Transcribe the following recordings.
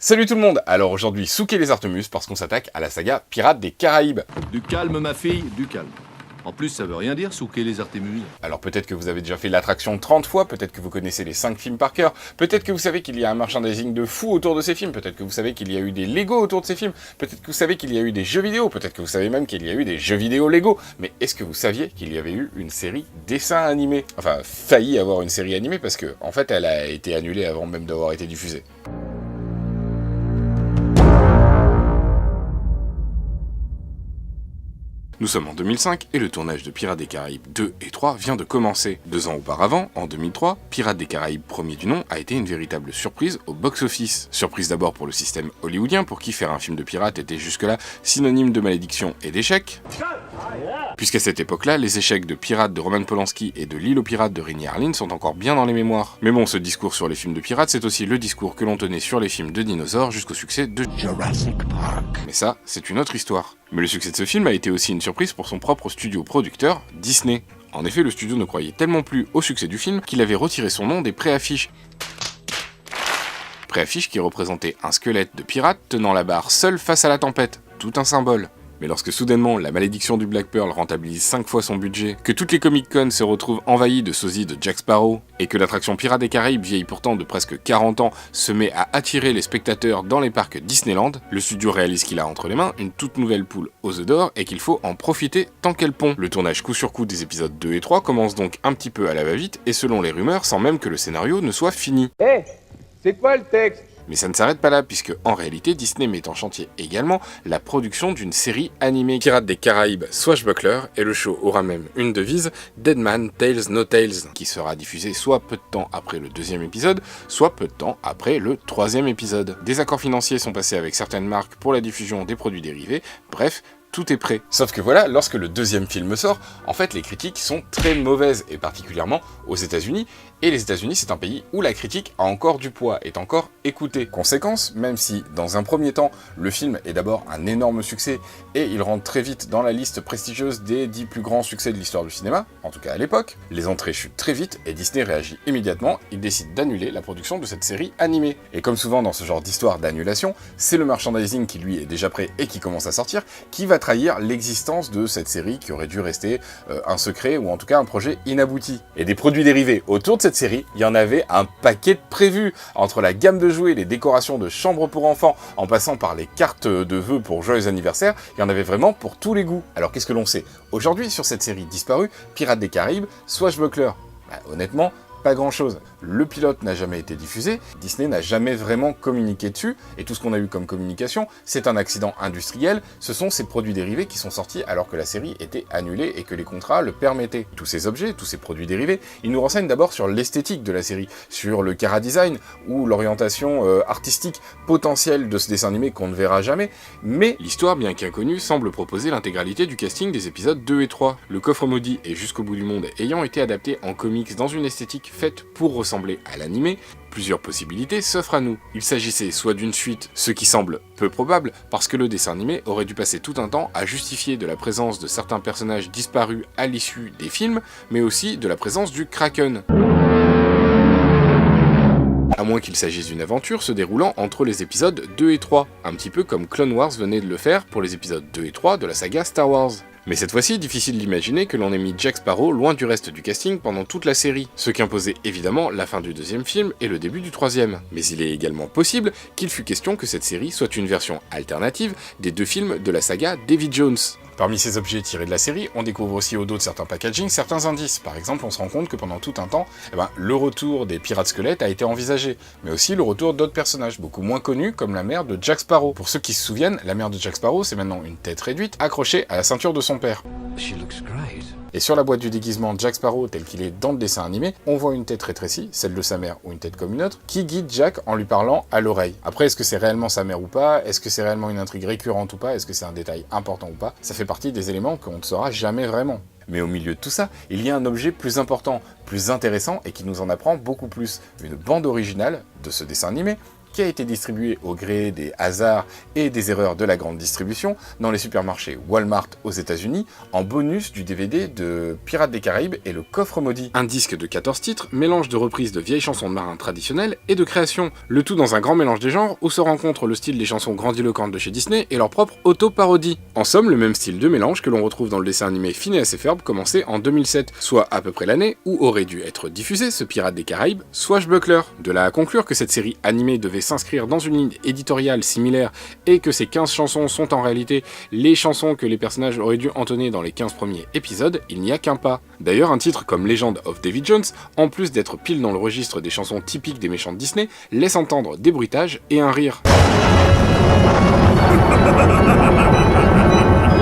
Salut tout le monde. Alors aujourd'hui, souquez les Artemus parce qu'on s'attaque à la saga Pirates des Caraïbes. Du calme ma fille, du calme. En plus, ça veut rien dire, souquer les Artémus. Alors peut-être que vous avez déjà fait l'attraction 30 fois, peut-être que vous connaissez les 5 films par cœur, peut-être que vous savez qu'il y a un merchandising de fou autour de ces films, peut-être que vous savez qu'il y a eu des Lego autour de ces films, peut-être que vous savez qu'il y a eu des jeux vidéo, peut-être que vous savez même qu'il y a eu des jeux vidéo Lego. Mais est-ce que vous saviez qu'il y avait eu une série dessin animé? Enfin, failli avoir une série animée parce que, en fait, elle a été annulée avant même d'avoir été diffusée. Nous sommes en 2005 et le tournage de Pirates des Caraïbes 2 et 3 vient de commencer. 2 ans auparavant, en 2003, Pirates des Caraïbes premier du nom a été une véritable surprise au box-office. Surprise d'abord pour le système hollywoodien, pour qui faire un film de pirates était jusque-là synonyme de malédiction et d'échec. Puisqu'à cette époque-là, les échecs de Pirates de Roman Polanski et de L'île aux pirates de Rennie Harlin sont encore bien dans les mémoires. Mais bon, ce discours sur les films de pirates, c'est aussi le discours que l'on tenait sur les films de dinosaures jusqu'au succès de Jurassic Park. Mais ça, c'est une autre histoire. Mais le succès de ce film a été aussi une surprise pour son propre studio producteur, Disney. En effet, le studio ne croyait tellement plus au succès du film qu'il avait retiré son nom des préaffiches. Préaffiches qui représentaient un squelette de pirate tenant la barre seul face à la tempête, tout un symbole. Mais lorsque soudainement la malédiction du Black Pearl rentabilise 5 fois son budget, que toutes les Comic-Con se retrouvent envahies de sosies de Jack Sparrow, et que l'attraction Pirates des Caraïbes, vieille pourtant de presque 40 ans, se met à attirer les spectateurs dans les parcs Disneyland, le studio réalise qu'il a entre les mains une toute nouvelle poule aux œufs d'or et qu'il faut en profiter tant qu'elle pond. Le tournage coup sur coup des épisodes 2 et 3 commence donc un petit peu à la va-vite et selon les rumeurs sans même que le scénario ne soit fini. Hé, c'est quoi le texte ? Mais ça ne s'arrête pas là, puisque en réalité, Disney met en chantier également la production d'une série animée. Pirates des Caraïbes Swashbuckler, et le show aura même une devise, Dead Man Tales No Tales, qui sera diffusée soit peu de temps après le 2e épisode, soit peu de temps après le 3e épisode. Des accords financiers sont passés avec certaines marques pour la diffusion des produits dérivés, bref, tout est prêt. Sauf que voilà, lorsque le 2e film sort, en fait les critiques sont très mauvaises, et particulièrement aux États-Unis, et les États-Unis c'est un pays où la critique a encore du poids, est encore écoutée. Conséquence, même si dans un premier temps, le film est d'abord un énorme succès, et il rentre très vite dans la liste prestigieuse des 10 plus grands succès de l'histoire du cinéma, en tout cas à l'époque, les entrées chutent très vite, et Disney réagit immédiatement, il décide d'annuler la production de cette série animée. Et comme souvent dans ce genre d'histoire d'annulation, c'est le merchandising qui lui est déjà prêt et qui commence à sortir, qui va trahir l'existence de cette série qui aurait dû rester un secret ou en tout cas un projet inabouti. Et des produits dérivés autour de cette série, il y en avait un paquet de prévus. Entre la gamme de jouets, les décorations de chambres pour enfants, en passant par les cartes de vœux pour joyeux anniversaire, il y en avait vraiment pour tous les goûts. Alors qu'est-ce que l'on sait aujourd'hui sur cette série disparue, Pirates des Caraïbes, Swashbuckler? Honnêtement, pas grand chose. Le pilote n'a jamais été diffusé, Disney n'a jamais vraiment communiqué dessus, et tout ce qu'on a eu comme communication, c'est un accident industriel, ce sont ces produits dérivés qui sont sortis alors que la série était annulée et que les contrats le permettaient. Tous ces objets, tous ces produits dérivés, ils nous renseignent d'abord sur l'esthétique de la série, sur le chara-design, ou l'orientation artistique potentielle de ce dessin animé qu'on ne verra jamais, mais l'histoire, bien qu'inconnue, semble proposer l'intégralité du casting des épisodes 2 et 3. Le coffre maudit et Jusqu'au bout du monde ayant été adapté en comics dans une esthétique faite pour ressembler à l'animé, plusieurs possibilités s'offrent à nous. Il s'agissait soit d'une suite, ce qui semble peu probable, parce que le dessin animé aurait dû passer tout un temps à justifier de la présence de certains personnages disparus à l'issue des films, mais aussi de la présence du Kraken. À moins qu'il s'agisse d'une aventure se déroulant entre les épisodes 2 et 3, un petit peu comme Clone Wars venait de le faire pour les épisodes 2 et 3 de la saga Star Wars. Mais cette fois-ci, difficile d'imaginer que l'on ait mis Jack Sparrow loin du reste du casting pendant toute la série, ce qui imposait évidemment la fin du 2e film et le début du 3e. Mais il est également possible qu'il fût question que cette série soit une version alternative des 2 films de la saga Davy Jones. Parmi ces objets tirés de la série, on découvre aussi au dos de certains packaging certains indices. Par exemple, on se rend compte que pendant tout un temps, le retour des pirates squelettes a été envisagé, mais aussi le retour d'autres personnages, beaucoup moins connus, comme la mère de Jack Sparrow. Pour ceux qui se souviennent, la mère de Jack Sparrow, c'est maintenant une tête réduite, accrochée à la ceinture de son père. Et sur la boîte du déguisement Jack Sparrow tel qu'il est dans le dessin animé, on voit une tête rétrécie, celle de sa mère ou une tête comme une autre, qui guide Jack en lui parlant à l'oreille. Après, est-ce que c'est réellement sa mère ou pas? Est-ce que c'est réellement une intrigue récurrente ou pas? Est-ce que c'est un détail important ou pas? Ça fait partie des éléments qu'on ne saura jamais vraiment. Mais au milieu de tout ça, il y a un objet plus important, plus intéressant et qui nous en apprend beaucoup plus. Une bande originale de ce dessin animé, qui a été distribué au gré des hasards et des erreurs de la grande distribution dans les supermarchés Walmart aux États-Unis en bonus du DVD de Pirates des Caraïbes et le Coffre Maudit. Un disque de 14 titres, mélange de reprises de vieilles chansons de marins traditionnelles et de créations, le tout dans un grand mélange des genres où se rencontrent le style des chansons grandiloquentes de chez Disney et leur propre auto-parodie. En somme, le même style de mélange que l'on retrouve dans le dessin animé Phineas et Ferb commencé en 2007, soit à peu près l'année où aurait dû être diffusé ce Pirates des Caraïbes, Swashbuckler. De là à conclure que cette série animée devait s'inscrire dans une ligne éditoriale similaire et que ces 15 chansons sont en réalité les chansons que les personnages auraient dû entonner dans les 15 premiers épisodes, il n'y a qu'un pas. D'ailleurs, un titre comme Legend of Davy Jones, en plus d'être pile dans le registre des chansons typiques des méchants de Disney, laisse entendre des bruitages et un rire.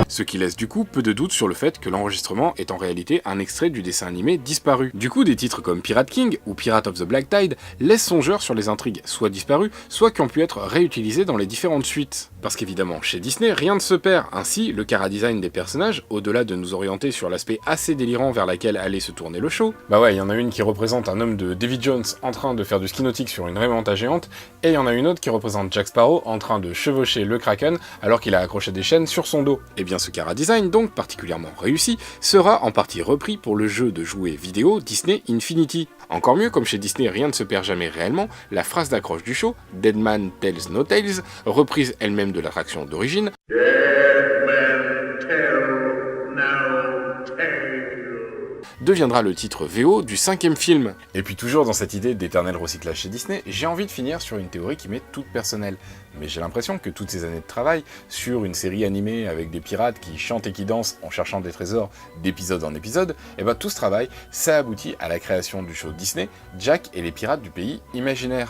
Ce qui laisse du coup peu de doute sur le fait que l'enregistrement est en réalité un extrait du dessin animé disparu. Du coup, des titres comme Pirate King ou Pirate of the Black Tide laissent songeur sur les intrigues soit disparues, soit qui ont pu être réutilisées dans les différentes suites. Parce qu'évidemment, chez Disney, rien ne se perd. Ainsi, le chara-design des personnages, au-delà de nous orienter sur l'aspect assez délirant vers laquelle allait se tourner le show, bah ouais, il y en a une qui représente un homme de Davy Jones en train de faire du ski nautique sur une Raymanta géante, et il y en a une autre qui représente Jack Sparrow en train de chevaucher le Kraken alors qu'il a accroché des chaînes sur son dos. Et bien ce chara-design, donc particulièrement réussi, sera en partie repris pour le jeu de jouets vidéo Disney Infinity. Encore mieux, comme chez Disney rien ne se perd jamais réellement, la phrase d'accroche du show, Dead Man Tells No Tales, reprise elle-même de l'attraction d'origine, deviendra le titre VO du 5e film. Et puis toujours dans cette idée d'éternel recyclage chez Disney, j'ai envie de finir sur une théorie qui m'est toute personnelle. Mais j'ai l'impression que toutes ces années de travail sur une série animée avec des pirates qui chantent et qui dansent en cherchant des trésors d'épisode en épisode, et ben tout ce travail, ça aboutit à la création du show Disney, Jack et les pirates du pays imaginaire.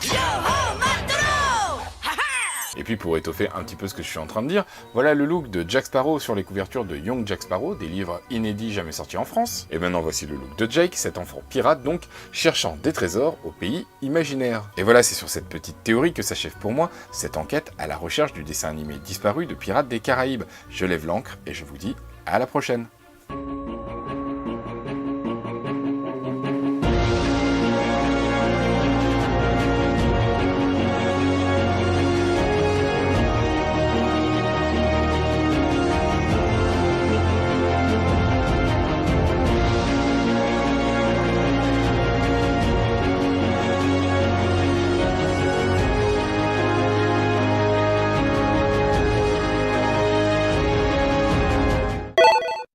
Et puis pour étoffer un petit peu ce que je suis en train de dire, voilà le look de Jack Sparrow sur les couvertures de Young Jack Sparrow, des livres inédits jamais sortis en France. Et maintenant voici le look de Jake, cet enfant pirate donc, cherchant des trésors au pays imaginaire. Et voilà, c'est sur cette petite théorie que s'achève pour moi cette enquête à la recherche du dessin animé disparu de Pirates des Caraïbes. Je lève l'encre et je vous dis à la prochaine.